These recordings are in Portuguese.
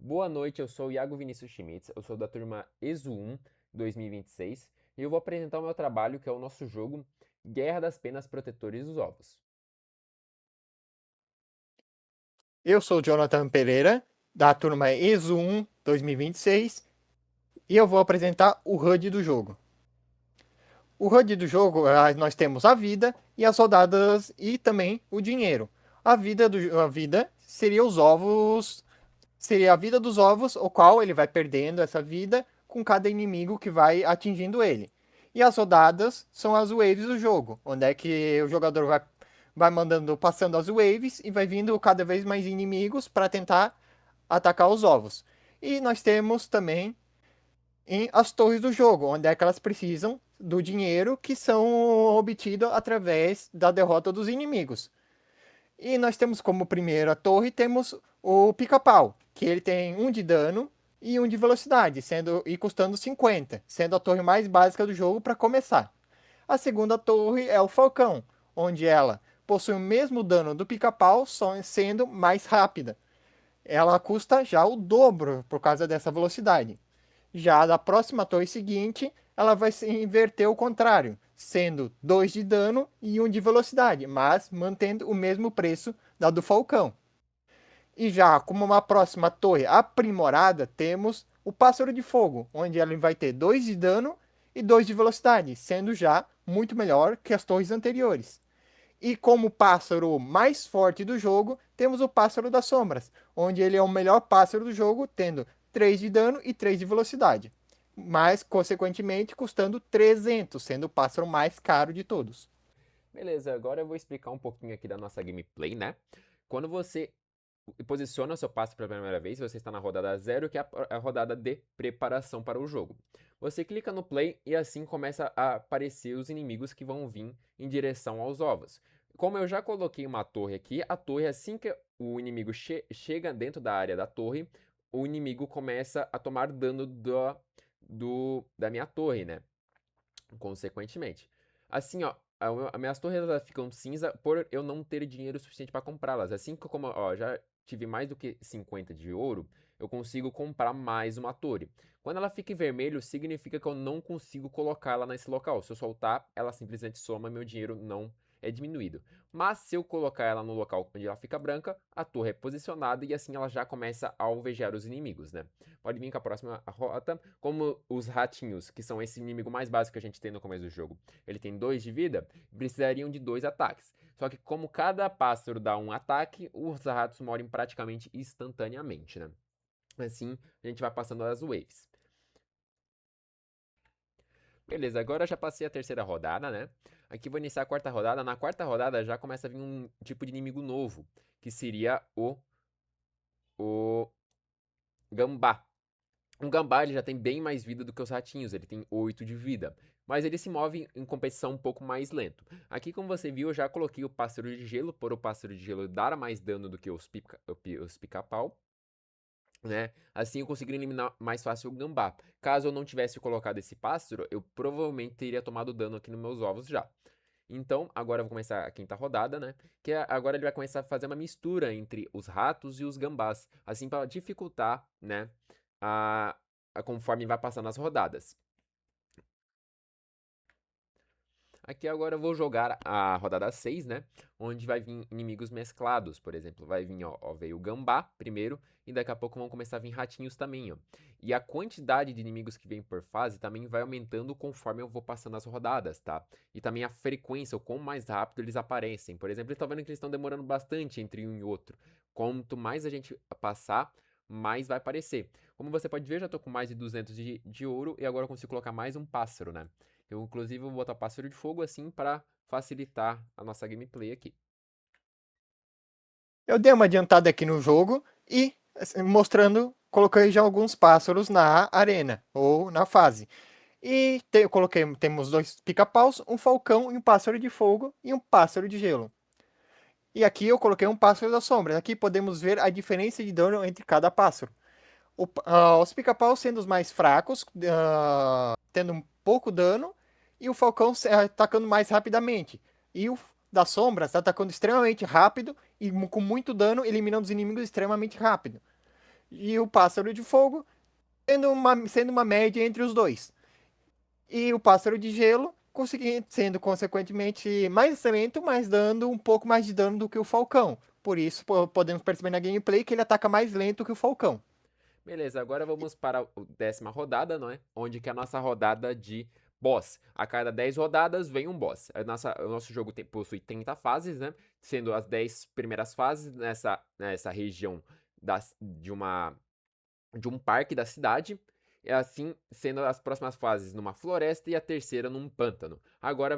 Boa noite, eu sou o Iago Vinícius Schmitz, eu sou da turma ESO 1 2026 e eu vou apresentar o meu trabalho, que é o nosso jogo Guerra das Penas Protetores dos Ovos. Eu sou o Jonathan Pereira, da turma ESO 1 2026, e eu vou apresentar o HUD do jogo. O HUD do jogo, nós temos a vida e as rodadas e também o dinheiro. A vida seria os ovos, seria a vida dos ovos, o qual ele vai perdendo essa vida com cada inimigo que vai atingindo ele. E as rodadas são as waves do jogo, onde é que o jogador vai mandando, passando as waves e vai vindo cada vez mais inimigos para tentar atacar os ovos. E nós temos também as torres do jogo, onde é que elas precisam do dinheiro que são obtidos através da derrota dos inimigos. E nós temos como primeira torre, temos o pica-pau, que ele tem 1 de dano e 1 de velocidade, custando 50, sendo a torre mais básica do jogo para começar. A segunda torre é o falcão, onde ela possui o mesmo dano do pica-pau, só sendo mais rápida. Ela custa já o dobro por causa dessa velocidade. Já da próxima torre seguinte, ela vai se inverter o contrário, sendo 2 de dano e 1 de velocidade, mas mantendo o mesmo preço da do Falcão. E já como uma próxima torre aprimorada, temos o Pássaro de Fogo, onde ela vai ter 2 de dano e 2 de velocidade, sendo já muito melhor que as torres anteriores. E como pássaro mais forte do jogo, temos o Pássaro das Sombras, onde ele é o melhor pássaro do jogo, tendo 3 de dano e 3 de velocidade. Mas, consequentemente, custando 300, sendo o pássaro mais caro de todos. Beleza, agora eu vou explicar um pouquinho aqui da nossa gameplay, né? Quando você posiciona o seu passo pela primeira vez, você está na rodada 0, que é a rodada de preparação para o jogo. Você clica no play e assim começa a aparecer os inimigos que vão vir em direção aos ovos. Como eu já coloquei uma torre aqui, a torre, assim que o inimigo chega dentro da área da torre, o inimigo começa a tomar dano da minha torre, né? Consequentemente. Assim, ó, as minhas torres elas ficam cinza por eu não ter dinheiro suficiente para comprá-las. Assim que eu como, ó, já tive mais do que 50 de ouro, eu consigo comprar mais uma torre. Quando ela fica em vermelho, significa que eu não consigo colocá-la nesse local. Se eu soltar, ela simplesmente soma, meu dinheiro não é diminuído. Mas se eu colocar ela no local onde ela fica branca, a torre é posicionada e assim ela já começa a alvejar os inimigos, né? Pode vir com a próxima rota. Como os ratinhos, que são esse inimigo mais básico que a gente tem no começo do jogo, ele tem 2 de vida, precisariam de 2 ataques. Só que como cada pássaro dá um ataque, os ratos morrem praticamente instantaneamente, né? Assim, a gente vai passando as waves. Beleza, agora eu já passei a terceira rodada, né? Aqui vou iniciar a quarta rodada. Na quarta rodada já começa a vir um tipo de inimigo novo, que seria o gambá. Um gambá ele já tem bem mais vida do que os ratinhos, ele tem 8 de vida. Mas ele se move em competição um pouco mais lento. Aqui, como você viu, eu já coloquei o pássaro de gelo, por o pássaro de gelo dar mais dano do que os pica-pau. Né? Assim eu consegui eliminar mais fácil o gambá. Caso eu não tivesse colocado esse pássaro, eu provavelmente teria tomado dano aqui nos meus ovos já. Então, agora eu vou começar a quinta rodada, né? Agora ele vai começar a fazer uma mistura entre os ratos e os gambás, assim para dificultar, né? A, conforme vai passando as rodadas. Aqui agora eu vou jogar a rodada 6, né? Onde vai vir inimigos mesclados, por exemplo. Vai vir, ó, veio o gambá primeiro, e daqui a pouco vão começar a vir ratinhos também, ó. E a quantidade de inimigos que vem por fase também vai aumentando conforme eu vou passando as rodadas, tá? E também a frequência, o quão mais rápido eles aparecem. Por exemplo, eu tô vendo que eles estão demorando bastante entre um e outro. Quanto mais a gente passar, mais vai aparecer. Como você pode ver, eu já tô com mais de 200 de ouro e agora eu consigo colocar mais um pássaro, né? Eu, inclusive, vou botar pássaro de fogo assim para facilitar a nossa gameplay aqui. Eu dei uma adiantada aqui no jogo e assim, mostrando, coloquei já alguns pássaros na arena ou na fase. Eu coloquei, temos 2 pica-paus, um falcão e um pássaro de fogo e um pássaro de gelo. E aqui eu coloquei um pássaro das sombras. Aqui podemos ver a diferença de dano entre cada pássaro. Os pica-paus sendo os mais fracos, tendo um pouco dano, e o falcão atacando mais rapidamente. E o das sombras atacando extremamente rápido e com muito dano, eliminando os inimigos extremamente rápido. e o pássaro de fogo sendo uma média entre os dois. E o pássaro de gelo sendo consequentemente mais lento, mas dando um pouco mais de dano do que o falcão. Por isso, podemos perceber na gameplay que ele ataca mais lento que o falcão. Beleza, agora vamos para a 10ª rodada, não é? Onde que é a nossa rodada de boss. A cada 10 rodadas vem um boss. O nosso jogo possui 30 fases, né? Sendo as 10 primeiras fases nessa região de um parque da cidade. E assim, sendo as próximas fases numa floresta e a terceira num pântano. Agora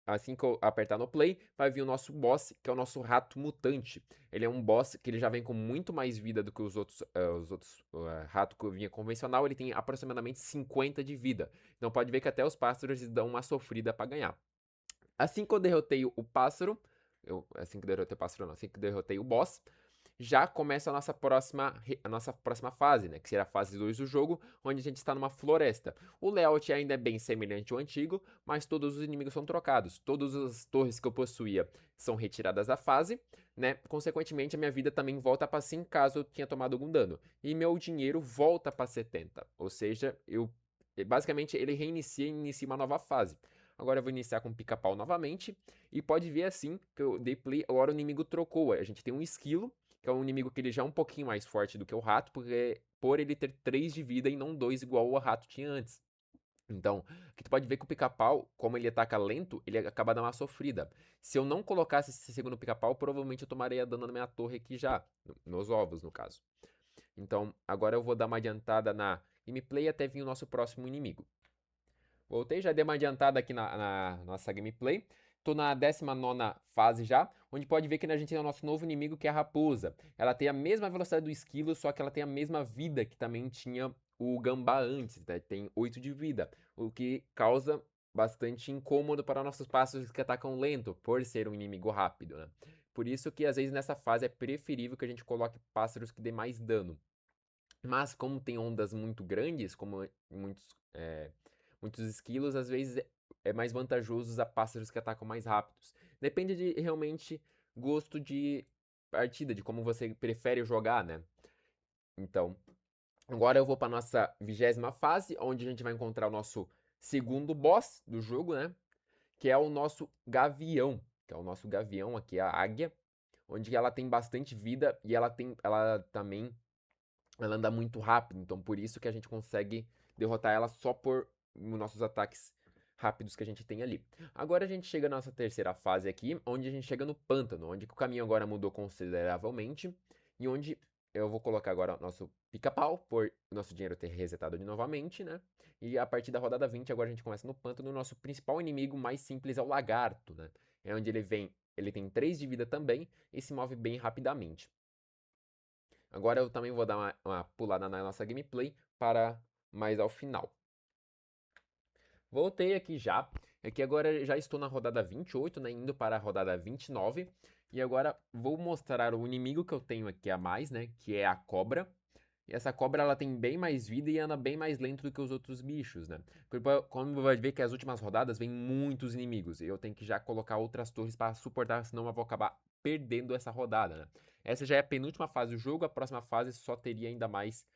assim que eu apertar no play, vai vir o nosso boss, que é o nosso rato mutante. Ele é um boss que ele já vem com muito mais vida do que os outros ratos que eu vinha convencional. Ele tem aproximadamente 50 de vida. Então pode ver que até os pássaros dão uma sofrida para ganhar. Assim que eu derrotei o pássaro, assim que eu derrotei o pássaro não, assim que eu derrotei o boss, já começa a nossa próxima fase, né? Que será a fase 2 do jogo, onde a gente está numa floresta. O layout ainda é bem semelhante ao antigo, mas todos os inimigos são trocados. Todas as torres que eu possuía são retiradas da fase, né? Consequentemente, a minha vida também volta para 100 caso eu tenha tomado algum dano. E meu dinheiro volta para 70. Ou seja, basicamente ele reinicia e inicia uma nova fase. Agora eu vou iniciar com o pica-pau novamente. E pode ver assim que eu dei play, agora o inimigo trocou. A gente tem um esquilo, que é um inimigo que ele já é um pouquinho mais forte do que o rato, porque por ele ter 3 de vida e não 2 igual o rato tinha antes. Então, aqui tu pode ver que o pica-pau, como ele ataca lento, ele acaba dando uma sofrida. Se eu não colocasse esse segundo pica-pau, provavelmente eu tomaria dano na minha torre aqui já, nos ovos no caso. Então, agora eu vou dar uma adiantada na gameplay até vir o nosso próximo inimigo. Voltei, já dei uma adiantada aqui na nossa gameplay. Tô na 19ª fase já, onde pode ver que a gente tem o nosso novo inimigo, que é a raposa. Ela tem a mesma velocidade do esquilo, só que ela tem a mesma vida que também tinha o gambá antes, né? Tem 8 de vida, o que causa bastante incômodo para nossos pássaros que atacam lento, por ser um inimigo rápido, né? Por isso que às vezes nessa fase é preferível que a gente coloque pássaros que dê mais dano. Mas como tem ondas muito grandes, como muitos esquilos, às vezes é mais vantajoso usar pássaros que atacam mais rápidos. Depende de realmente gosto de partida, de como você prefere jogar, né? Então, agora eu vou para nossa 20ª fase, onde a gente vai encontrar o nosso segundo boss do jogo, né? Que é o nosso gavião, que é o nosso gavião aqui, a águia, onde ela tem bastante vida e ela anda muito rápido, então por isso que a gente consegue derrotar ela só por nossos ataques rápidos que a gente tem ali. Agora a gente chega na nossa terceira fase aqui, onde a gente chega no pântano, onde o caminho agora mudou consideravelmente e onde eu vou colocar agora o nosso pica-pau, por nosso dinheiro ter resetado de novamente, né? E a partir da rodada 20, agora a gente começa no pântano. O nosso principal inimigo mais simples é o lagarto, né? É onde ele tem 3 de vida também e se move bem rapidamente. Agora eu também vou dar uma pulada na nossa gameplay para mais ao final. Voltei aqui já. Aqui agora já estou na rodada 28, né? Indo para a rodada 29. E agora vou mostrar o inimigo que eu tenho aqui a mais, né? Que é a cobra. E essa cobra ela tem bem mais vida e anda bem mais lento do que os outros bichos, né? Como vai ver que as últimas rodadas vem muitos inimigos. E eu tenho que já colocar outras torres para suportar, senão eu vou acabar perdendo essa rodada, né? Essa já é a penúltima fase do jogo, a próxima fase só teria ainda mais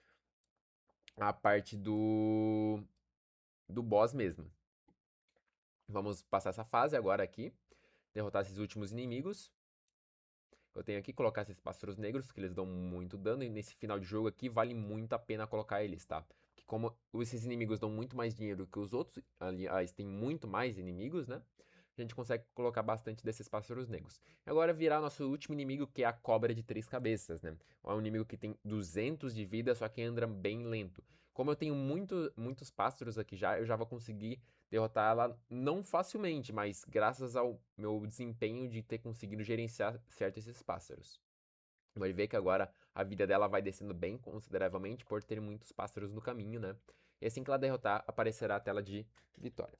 a parte do boss mesmo. Vamos passar essa fase agora aqui, derrotar esses últimos inimigos. Eu tenho aqui que colocar esses pássaros negros, que eles dão muito dano, e nesse final de jogo aqui vale muito a pena colocar eles, tá? Que como esses inimigos dão muito mais dinheiro que os outros, aliás, tem muito mais inimigos, né? A gente consegue colocar bastante desses pássaros negros. Agora virar nosso último inimigo, que é a cobra de 3 cabeças, né? É um inimigo que tem 200 de vida, só que anda bem lento. Como eu tenho muitos pássaros aqui já, eu já vou conseguir derrotar ela não facilmente, mas graças ao meu desempenho de ter conseguido gerenciar certo esses pássaros. Vai ver que agora a vida dela vai descendo bem consideravelmente por ter muitos pássaros no caminho, né? E assim que ela derrotar, aparecerá a tela de vitória.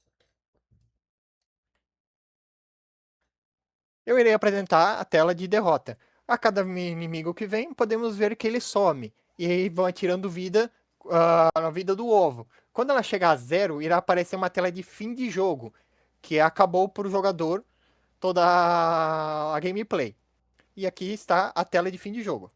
Eu irei apresentar a tela de derrota. A cada inimigo que vem, podemos ver que ele some. E aí vão atirando vida na vida do ovo. Quando ela chegar a zero, irá aparecer uma tela de fim de jogo, que acabou para o jogador toda a gameplay. E aqui está a tela de fim de jogo.